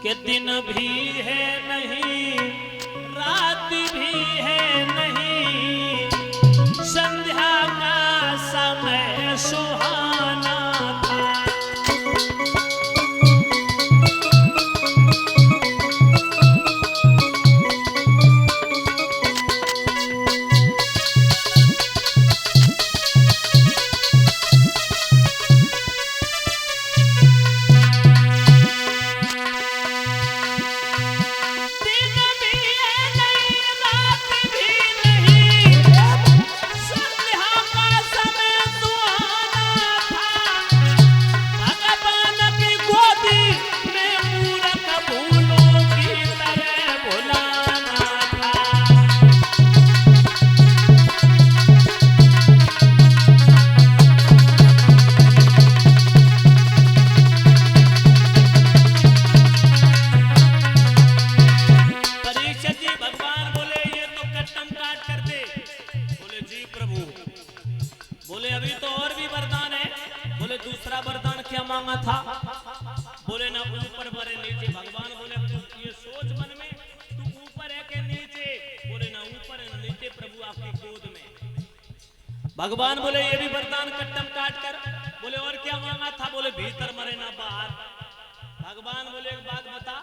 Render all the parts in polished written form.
कि दिन भी है नहीं रात भी है नहीं, संध्या का समय सुहाना था। बोले अभी तो और भी वरदान है। बोले दूसरा वरदान क्या मांगा था? बोले ना ऊपर मरे नीचे। भगवान बोले तू ये सोच मन में, तू ऊपर है के नीचे? बोले ना ऊपर है नीचे प्रभु आपकी गोद में। भगवान बोले ये भी वरदान कट्टम काट कर। बोले और क्या मांगा था? बोले भीतर मरे ना बाहर। भगवान बोले एक बात बता,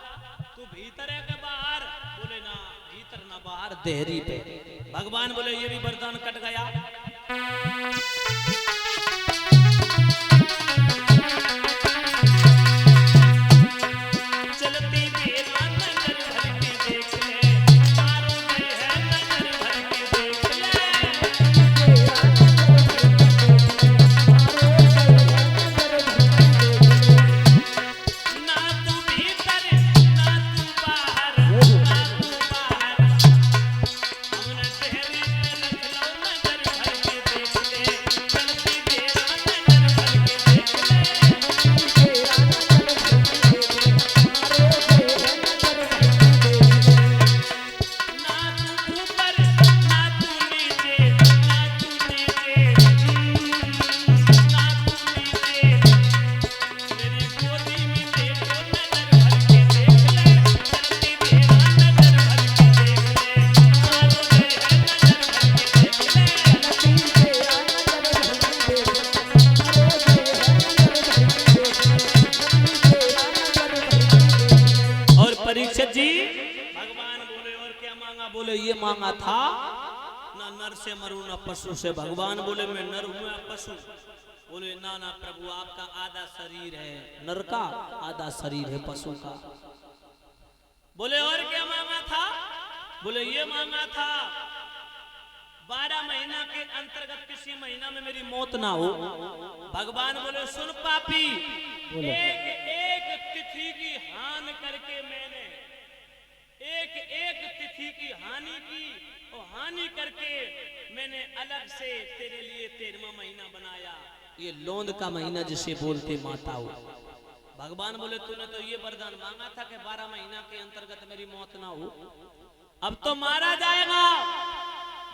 तू भीतर है के बाहर? बोले ना भीतर ना बाहर, देहरी पे। भगवान बोले ये भी वरदान कट गया। परीक्षित जी भगवान बोले और क्या मांगा? बोले ये मांगा था ना नर से मरू ना पशु से। भगवान बोले मैं नर हूं या पशु? बोले ना ना प्रभु आपका आधा शरीर है नर का, आधा शरीर है पशु का। बोले और क्या मांगा था? बोले ये मांगा था 12 महीना के अंतर्गत किसी महीना में मेरी मौत ना हो। भगवान बोले सुन पापी, एक एक तिथि की हानि करके मैंने एक तिथि की हानि की, और हानि करके मैंने अलग से तेरे लिए 13वां महीना बनाया, ये लोंद का महीना जिसे बोलते माताओं। भगवान बोले तूने तो ये वरदान मांगा था कि 12 महीना के अंतर्गत मेरी मौत ना हो, अब तो मारा जाएगा।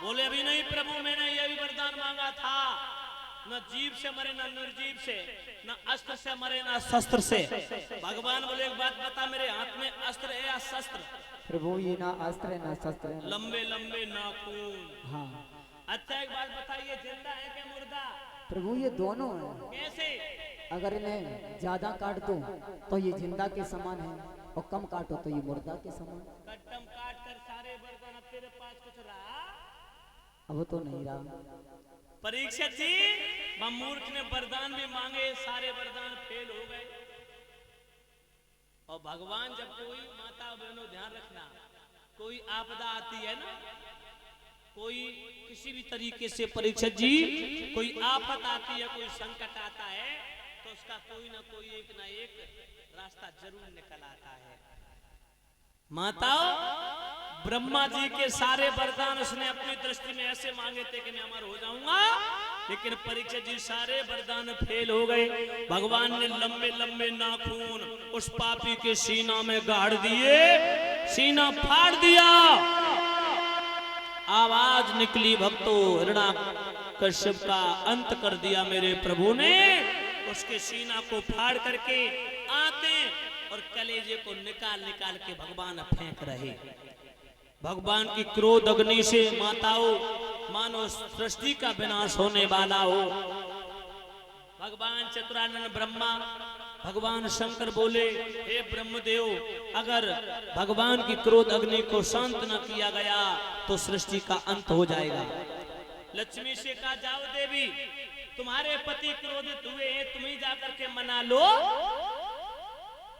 बोले अभी नहीं प्रभु, मैंने ये भी वरदान मांगा था, न जीव से मरे न निर्जीव से, न अस्त्र से मरे न शस्त्र से। भगवान बोले एक बात बता, मेरे हाथ में अस्त्र है या शस्त्र? प्रभु ये ना अस्त्र है ना शस्त्र है। लंबे लंबे नाखून। हाँ। अच्छा एक बात बताइए, जिंदा है क्या मुर्दा? प्रभु ये दोनों है। कैसे? अगर इन्हें ज्यादा काट दो तो ये जिंदा के समान है, और कम काटो तो ये मुर्दा के समान। कट्टम काट कर सारे बर्तन, अब तेरे पास कुछ रहा? अब तो नहीं रहा। परीक्षित जी मूर्ख ने वरदान भी मांगे, सारे वरदान फेल हो गए। और भगवान जब कोई, माता बहनों ध्यान रखना, कोई आपदा आती है ना, कोई किसी भी तरीके से परीक्षित जी कोई आफत आती है, कोई संकट आता है, तो उसका कोई ना कोई एक ना एक रास्ता जरूर निकल आता है। माताओं, ब्रह्मा जी के सारे वरदान उसने अपनी दृष्टि में ऐसे मांगे थे कि मैं अमर हो जाऊंगा, लेकिन परीक्षित जी सारे वरदान फेल हो गए। भगवान ने लंबे लंबे नाखून उस पापी के सीना में गाड़ दिए, सीना फाड़ दिया। आवाज निकली भक्तों, हिरण्याकश्यप का अंत कर दिया मेरे प्रभु ने। उसके सीना को फाड़ करके आते और कलेजे को निकाल निकाल के भगवान फेंक रहे। भगवान की क्रोध अग्नि से माताओं मानो सृष्टि का विनाश होने वाला हो। भगवान चतुरानंद ब्रह्मा भगवान शंकर बोले, हे ब्रह्मदेव, अगर भगवान की क्रोध अग्नि को शांत न किया गया तो सृष्टि का अंत हो जाएगा। लक्ष्मी से कहा, जाओ देवी, तुम्हारे पति क्रोधित हुए हैं, तुम ही जाकर के मना लो।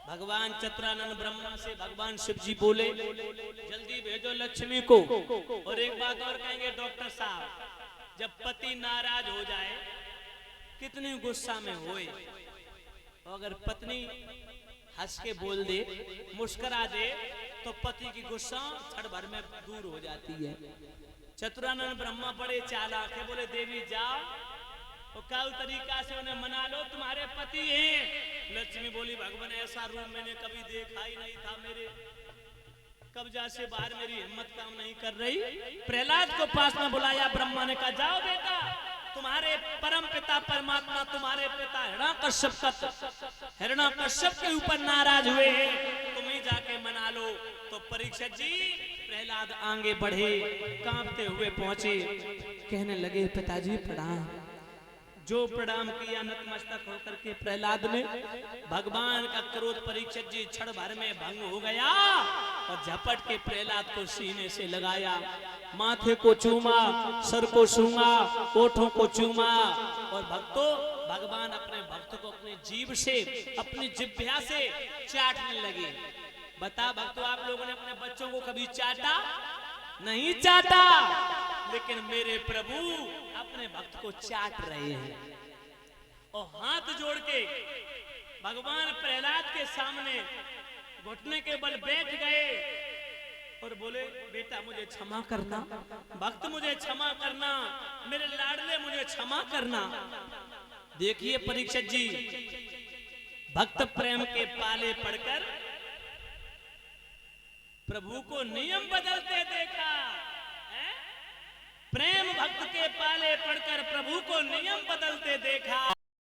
भगवान चतुरानंद ब्रह्मा से भगवान शिव जी बोले, जल्दी भेजो लक्ष्मी को। और एक बात और कहेंगे डॉक्टर साहब, जब पति नाराज हो जाए, कितनी गुस्सा में होए, अगर पत्नी हंस के बोल दे, मुस्कुरा दे, तो पति की गुस्सा क्षण भर में दूर हो जाती है। चतुरानंद ब्रह्मा बड़े चालाक है, बोले देवी जाओ तो कल तरीका से उन्हें मना लो, तुम्हारे पति हैं। लक्ष्मी बोली, भगवान ऐसा रूप मैंने कभी देखा ही नहीं था, मेरे कब्जा से बाहर मेरी हिम्मत काम नहीं कर रही। प्रहलाद को पास में बुलाया, ब्रह्मा ने कहा, जाओ बेटा, तुम्हारे परम पिता परमात्मा तुम्हारे पिता हिरण्यकश्यप के ऊपर नाराज हुए हैं, तुम ही जाके मना लो। तो परीक्षित जी प्रहलाद आगे बढ़े, कांपते हुए पहुंचे, कहने लगे, पिताजी प्रणाम। जो प्रणाम किया नतमस्तक होकर के प्रहलाद ने, भगवान का क्रोध परीक्षित जी क्षण भर में भंग हो गया और झपट के प्रहलाद को सीने से लगाया, माथे को चूमा, सर को सूंघा, ओठों को चूमा। और भक्तों, भगवान अपने भक्त को अपने जीभ से, अपनी जिह्वा से चाटने लगे। बता भक्तों, आप लोगों ने अपने बच्चों को कभी चाटा? नहीं चाटा, लेकिन मेरे प्रभु अपने भक्त को चाट रहे हैं। और हाथ जोड़ के भगवान प्रहलाद के सामने घुटने के बल बैठ गए और बोले, बेटा मुझे क्षमा करना, भक्त मुझे क्षमा करना, मेरे लाडले मुझे क्षमा करना। देखिए परीक्षित जी, भक्त प्रेम के पाले पड़कर प्रभु को नियम बदलते देखा। प्रेम भक्त के पाले पड़कर प्रभु को नियम